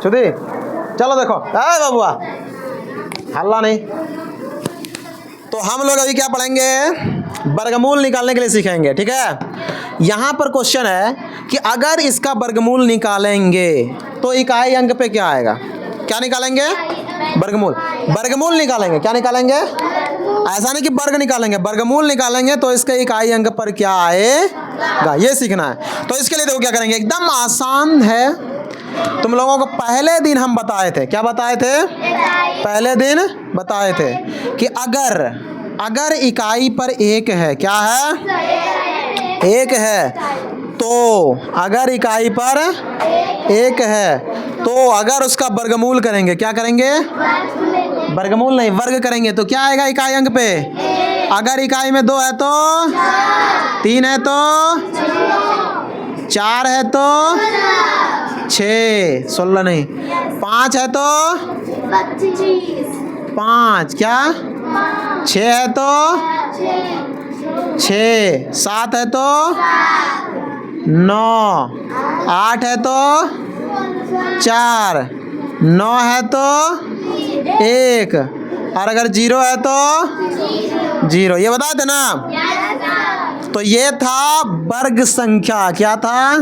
छुदी चलो देखो, अरे बबुआ हल्ला नहीं। तो हम लोग अभी क्या पढ़ेंगे, वर्गमूल निकालने के लिए सीखेंगे। ठीक है, यहाँ पर क्वेश्चन है कि अगर इसका वर्गमूल निकालेंगे तो इकाई अंक पे क्या आएगा। क्या निकालेंगे, वर्गमूल। वर्गमूल निकालेंगे, क्या निकालेंगे, ऐसा नहीं कि वर्ग निकालेंगे, वर्गमूल निकालेंगे तो इसके इकाई अंक पर क्या आएगा, ये सीखना है। तो इसके लिए देखो क्या करेंगे, एकदम आसान है। तुम लोगों को पहले दिन हम बताए थे, क्या बताए थे, पहले दिन बताए थे कि अगर इकाई पर एक है, क्या है, एक है, तो अगर इकाई पर एक है तो अगर उसका वर्गमूल करेंगे, क्या करेंगे, वर्गमूल नहीं वर्ग करेंगे तो क्या आएगा इकाई अंक पे। अगर इकाई में 2 है तो 3 है तो 4 है तो 6, 16 नहीं, 5 है तो 5, क्या 6 है तो 6, 7 है तो 9, 8 है तो 4, 9 है तो 1, और अगर 0 है तो 0। ये बताए थे ना। तो ये था वर्ग संख्या, क्या था,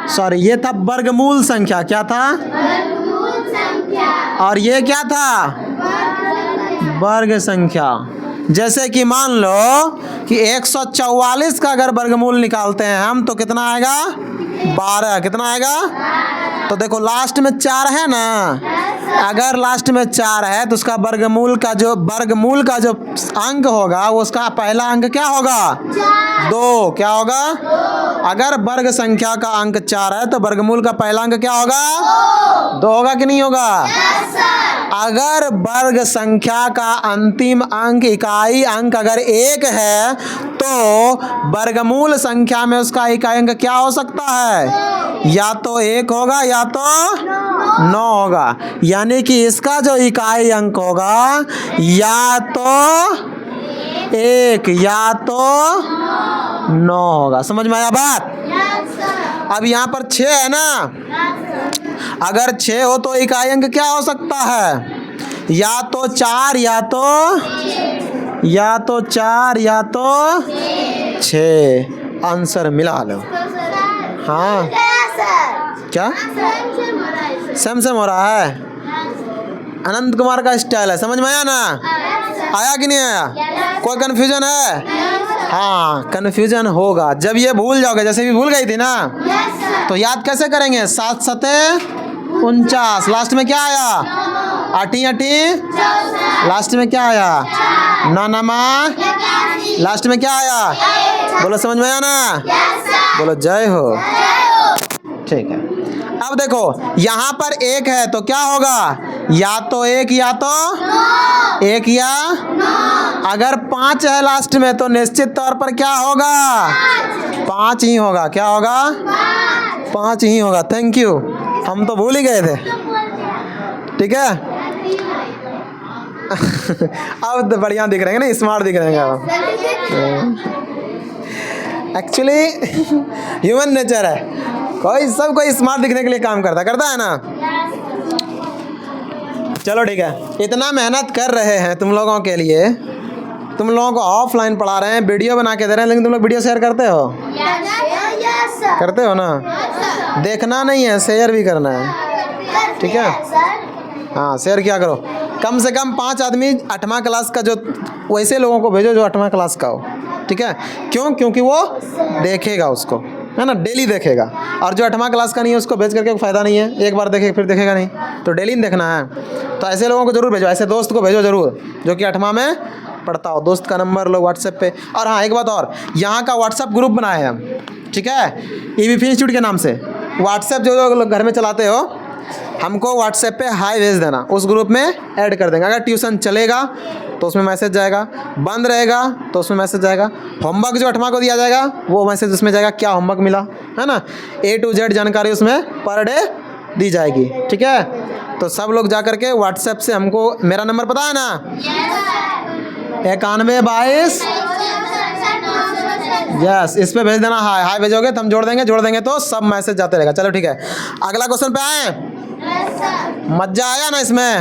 सॉरी ये था वर्गमूल संख्या, क्या था, और ये क्या था, वर्ग संख्या। जैसे कि मान लो कि 144 का अगर वर्गमूल निकालते हैं हम तो कितना आएगा, 12। कितना आएगा, तो देखो लास्ट में 4 है ना, अगर लास्ट में 4 है तो उसका वर्गमूल का जो अंक होगा वो उसका पहला अंक क्या होगा, 2। क्या होगा, अगर वर्ग संख्या का अंक 4 है तो वर्गमूल का पहला अंक क्या होगा, 2 होगा कि नहीं होगा। अगर वर्ग संख्या का अंतिम अंक इकाई अंक अगर 1 है तो वर्गमूल संख्या में उसका इकाई अंक क्या हो सकता है, या तो 1 होगा या तो 9 होगा। यानी कि इसका जो इकाई अंक होगा या तो 1 या तो 9 होगा। समझ में आया बात। अब यहाँ पर 6 है ना, अगर 6 हो तो इकाई अंक क्या हो सकता है, या तो 4 या तो 4 या तो 6। आंसर मिला लो। हाँ क्या सेम हो रहा है, अनंत कुमार का स्टाइल है। समझ में आया ना, आया कि नहीं आया, कोई कन्फ्यूजन है। हाँ कन्फ्यूजन होगा जब ये भूल जाओगे, जैसे भी भूल गई थी ना, तो याद कैसे करेंगे। 7 सते 49, लास्ट में क्या आया, 8 लास्ट में क्या आया, 9 लास्ट में क्या आया। बोलो समझ में आया ना, बोलो जय हो। ठीक है, अब देखो यहाँ पर 1 है तो क्या होगा, या तो 1 या तो 1 या अगर 5 है लास्ट में तो निश्चित तौर पर क्या होगा, 5 ही होगा। क्या होगा, 5 ही होगा। थैंक यू, हम तो भूल ही गए थे। ठीक है अब तो बढ़िया दिख रहे हैं ना, स्मार्ट दिख रहे हैं। एक्चुअली ह्यूमन नेचर है, कोई स्मार्ट दिखने के लिए काम करता है ना। चलो ठीक है, इतना मेहनत कर रहे हैं तुम लोगों के लिए, तुम लोगों को ऑफलाइन पढ़ा रहे हैं, वीडियो बना के दे रहे हैं, लेकिन तुम लोग वीडियो शेयर करते हो, करते हो ना। देखना नहीं है, शेयर भी करना है। ठीक है, हाँ शेयर किया करो। कम से कम 5 आदमी 8वां क्लास का, जो वैसे लोगों को भेजो जो 8वां क्लास का हो। ठीक है, क्यों, क्योंकि वो देखेगा उसको, है ना, डेली देखेगा। और जो 8वां क्लास का नहीं है उसको भेज करके फ़ायदा नहीं है, एक बार देखे फिर देखेगा नहीं, तो डेली देखना है। तो ऐसे लोगों को जरूर भेजो, ऐसे दोस्त को भेजो जरूर जो कि 8वां में पढ़ता हो। दोस्त का नंबर लो व्हाट्सएप पे। और हाँ एक बात और, यहाँ का व्हाट्सएप ग्रुप बनाए हैं हम, ठीक है, EVP इंस्टीट्यूट के नाम से। व्हाट्सएप जो लोग घर में चलाते हो, हमको व्हाट्सएप पे हाई भेज देना, उस ग्रुप में ऐड कर देंगे। अगर ट्यूशन चलेगा तो उसमें मैसेज जाएगा, बंद रहेगा तो उसमें मैसेज जाएगा। होमवर्क जो 8वां को दिया जाएगा वो मैसेज उसमें जाएगा, क्या होमवर्क मिला, है ना, A to Z जानकारी उसमें पर डे दी जाएगी। ठीक है, तो सब लोग जा करके व्हाट्सएप से हमको, मेरा नंबर पता है ना, 91 22 यस, इस पे भेज देना हाय, हाय भेजोगे तो हम जोड़ देंगे तो सब मैसेज जाते रहेगा। चलो ठीक है, अगला क्वेश्चन पे आए। मजा आया ना इसमें?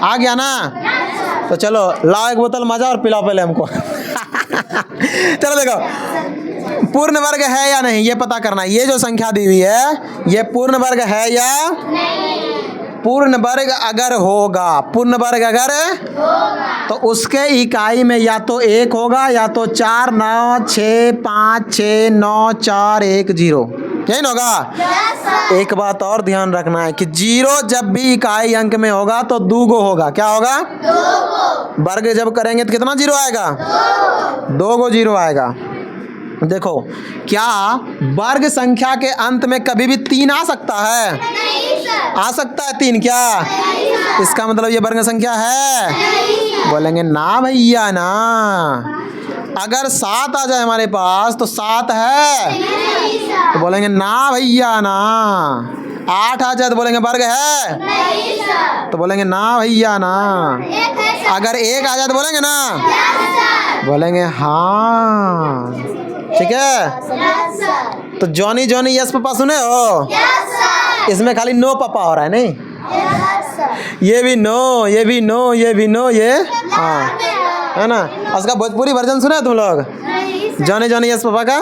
आ गया ना? तो चलो लाओ एक बोतल मजा और पिलाओ पहले हमको। चलो देखो, पूर्ण वर्ग है या नहीं ये पता करना है। ये जो संख्या दी हुई है ये पूर्ण वर्ग है या नहीं? पूर्ण वर्ग अगर होगा, पूर्ण वर्ग अगर होगा तो उसके इकाई में या तो 1 होगा या तो 4, 9, 6, 5, 6, 9, 4, 1, 0, यही ना होगा। एक बात और ध्यान रखना है कि 0 जब भी इकाई अंक में होगा तो 2 गो होगा। क्या होगा? 2 गो। वर्ग जब करेंगे तो कितना 0 आएगा? 2 गो 0 आएगा। देखो, क्या वर्ग संख्या के अंत में कभी भी 3 आ सकता है? नहीं सर। आ सकता है 3? क्या नहीं सर। इसका मतलब ये वर्ग संख्या है? नहीं। बोलेंगे ना भैया ना। अगर 7 आ जाए हमारे पास तो 7 है? नहीं सर। तो बोलेंगे ना भैया ना। 8 आ जाए तो बोलेंगे वर्ग है? नहीं सर। तो बोलेंगे ना भैया ना। अगर 1 आ जाए तो बोलेंगे ना? बोलेंगे हाँ। ठीक है, तो जॉनी जॉनी यस पापा सुने हो? इसमें खाली नो पापा हो रहा है नहीं? ये भी नो, ये भी नो, ये भी नो, ये हाँ, है ना? उसका भोजपुरी वर्जन सुने तुम लोग? जॉनी जॉनी यस पापा का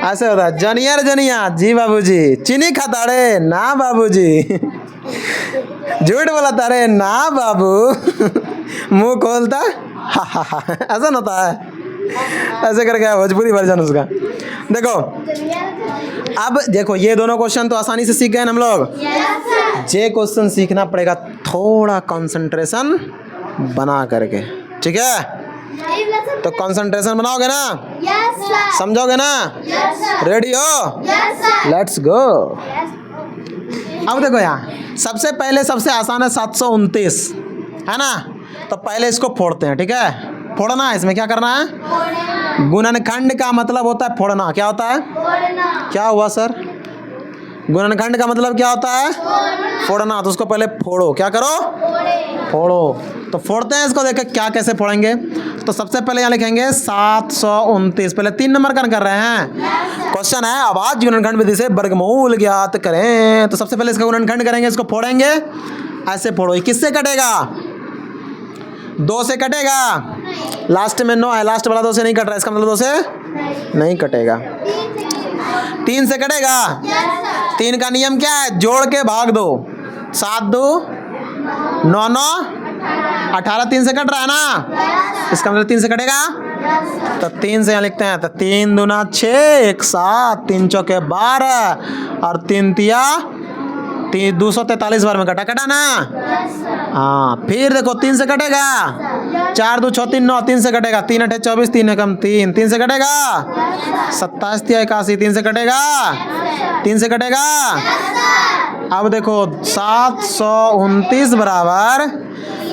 ऐसे होता है, जॉनियर जॉनिया जी बाबूजी, चीनी खाता रे ना बाबूजी, झूठ बोला रे ना बाबू, मुंह खोलता ऐसा ना होता है। ऐसे करके है भोजपुरी वर्जन उसका। देखो, अब देखो ये दोनों क्वेश्चन तो आसानी से सीख गए हम लोग। ये क्वेश्चन सीखना पड़ेगा थोड़ा कंसंट्रेशन बना करके, ठीक है? तो कंसंट्रेशन बनाओगे ना? समझोगे ना? रेडी हो? Let's go. अब देखो यहाँ सबसे पहले सबसे आसान है 729, है ना? तो पहले इसको फोड़ते हैं, ठीक है? फोड़ना है, इसमें क्या करना है? गुणनखंड का मतलब होता है फोड़ना। क्या होता है? क्या हुआ सर? गुणनखंड का मतलब क्या होता है? फोड़ना। तो उसको पहले फोड़ो। क्या करो? फोड़ो। तो फोड़ते हैं इसको, देखो क्या कैसे फोड़ेंगे। तो सबसे पहले यहाँ लिखेंगे 729। पहले 3 नंबर का कर रहे हैं। क्वेश्चन है अभाज्य गुणनखंड विधि से वर्गमूल ज्ञात करें। तो सबसे पहले इसका गुणनखंड करेंगे, इसको फोड़ेंगे। ऐसे फोड़ो। ये किससे कटेगा? 2 से कटेगा। लास्ट में 9 है, लास्ट वाला 2 से नहीं कट रहा, इसका मतलब 2 से नहीं कटेगा। 3 से कटेगा। 3 का नियम क्या है? जोड़ के भाग दो। 7 2 9 9 18, 3 से कट रहा है ना? इसका मतलब 3 से कटेगा। तो 3 से यहाँ लिखते हैं, तो 3 दूना 6, 1 7, 3 चौके 12 और 3 तिया 243 बार में कटा ना? हाँ, फिर देखो 3 से कटेगा। 4 2 6 3 9, 3 से कटेगा। 3 8 24, 3 एकम 3, 3 से कटेगा। 27 3 81, 3 से कटेगा। 3 से कटेगा। अब देखो 729 बराबर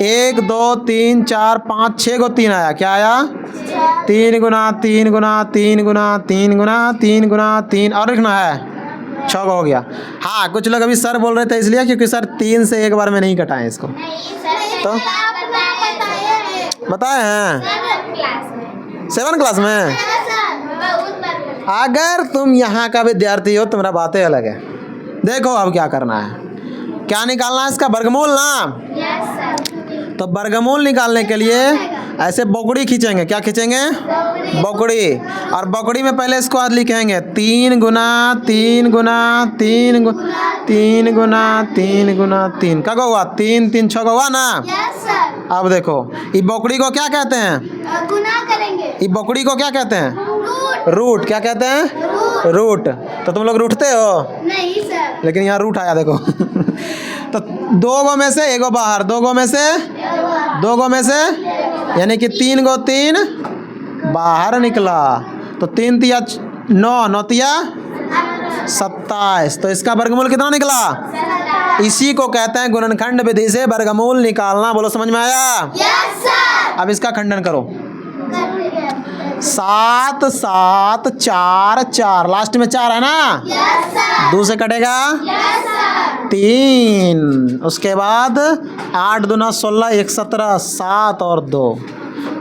1 2 3 4 5 6 को 3 आया। क्या आया? 3 गुना 3 गुना 3 गुना 3 गुना 3 गुना 3 और लिखना है 6 हो गया। हाँ, कुछ लोग अभी सर बोल रहे थे इसलिए क्योंकि सर 3 से एक बार में नहीं कटाए इसको। तो बताए हैं 7 क्लास में। अगर तुम यहाँ का विद्यार्थी हो तुम्हारा बातें अलग है। देखो अब क्या करना है, क्या निकालना है? इसका वर्गमूल ना। तो वर्गमूल निकालने के लिए ऐसे बोकड़ी खींचेंगे। क्या खींचेंगे? बोकड़ी। और बोकड़ी में पहले इसको लिखेंगे 3 गुना 3 गुना 3 गुना 3 गुना 3 गुना 3। क्या हुआ? 3 3 6 हुआ ना? अब देखो ये बोकड़ी को क्या कहते हैं? गुना करेंगे। ये बोकड़ी को क्या कहते हैं? रूट। क्या कहते हैं? रूट। तो तुम लोग रूठते हो? नहीं सर। लेकिन यहाँ रूट आया देखो। तो 2 गो में से 1 गो बाहर, 2 गो में से 2 गो में से, यानी कि 3 गो 3 बाहर निकला। तो 3 तिया 9, 9 तिया 27। तो इसका वर्गमूल कितना निकला? इसी को कहते हैं गुणनखंड विधि से वर्गमूल निकालना। बोलो समझ में आया? Yes sir. अब इसका खंडन करो। 7 7 4 4, लास्ट में 4 है ना? Yes sir. 2 से कटेगा। Yes sir. 3, उसके बाद 8 दूना 16, 1 17, 7 और 2,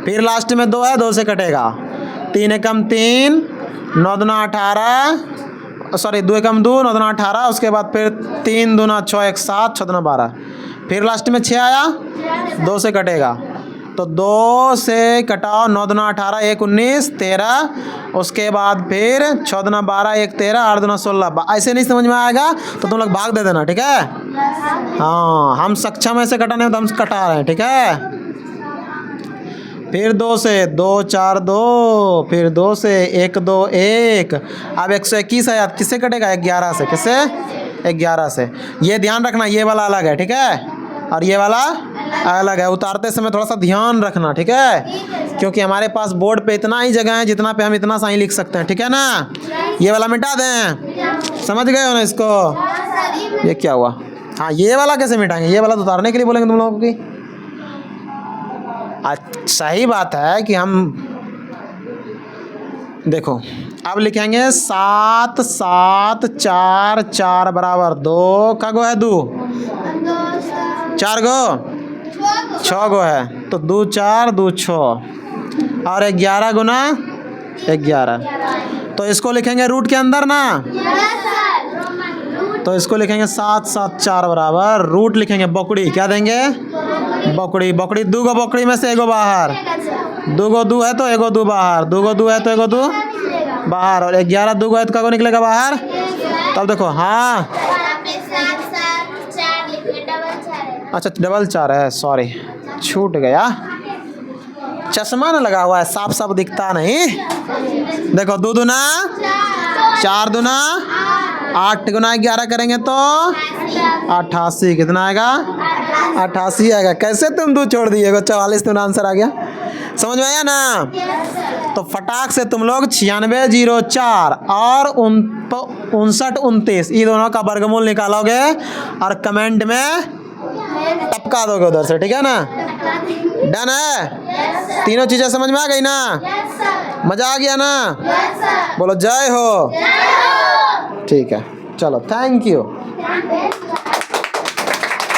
फिर लास्ट में 2 है, 2 से कटेगा। 3 एकम 3, 9 दूना 18, सॉरी 2 एकम 2, 9 दूना 18, उसके बाद फिर 3 दूना 6, 1 7, 6 दूना 12, फिर लास्ट में 6 आया, 2 से कटेगा तो 2 से कटाओ, 9 दूना 18, 1 19, 13, उसके बाद फिर 6 दूना 12, 1 13, 8 दूना 16। ऐसे नहीं समझ में आएगा तो तुम लोग भाग दे देना, ठीक है। हाँ, हम सक्षम ऐसे कटाने में तो हम कटा रहे हैं, ठीक है। फिर 2 से 2 4 2, फिर 2 से 1 2 1। अब 121 है, किससे कटेगा? 11 से। किससे? 11 से। ये ध्यान रखना, ये वाला अलग है, ठीक है, और ये वाला अलग है। उतारते समय थोड़ा सा ध्यान रखना, ठीक है, क्योंकि हमारे पास बोर्ड पे इतना ही जगह है जितना पे हम इतना सा ही लिख सकते हैं, ठीक है ना। ये वाला मिटा दें, समझ गए हो ना इसको? ये क्या हुआ? हाँ, ये वाला कैसे मिटाएंगे? ये वाला तो उतारने के लिए बोलेंगे तुम लोगों की। सही बात है कि हम देखो अब लिखेंगे 7 7 4 4 बराबर 2 का गो है 2, 4 गो 6 गो है तो 2 4 2 6 और 11 गुना 11, तो इसको लिखेंगे रूट के अंदर ना, तो इसको लिखेंगे 7 7 4 बराबर रूट लिखेंगे बकड़ी, क्या देंगे? बकड़ी। बकड़ी 2 गो बकड़ी में से 1 गो बाहर, 2 गो 2 है तो 1 गो 2 बाहर, 2 गो 2 है तो 1 गो 2 बाहर, और 11 2 गो है तो क्या निकलेगा बाहर? तब देखो, हाँ अच्छा डबल 4 है, सॉरी छूट गया, चश्मा ना लगा हुआ है, साफ साफ दिखता नहीं। देखो 2 दूना 4 दूना 8 गुना 11 करेंगे तो 88, कितना आएगा? 88 आएगा। कैसे तुम 2 छोड़ दिए? 44 तुम्हारा आंसर आ गया, समझ में आया ना। तो फटाक से तुम लोग 9604 और 59 29 ये दोनों का वर्गमूल निकालोगे और कमेंट में टपका दोगे उधर से, ठीक है ना। डन है? तीनों चीजें समझ में आ गई ना? मजा आ गया ना? बोलो जय हो। ठीक है, चलो, थैंक यू।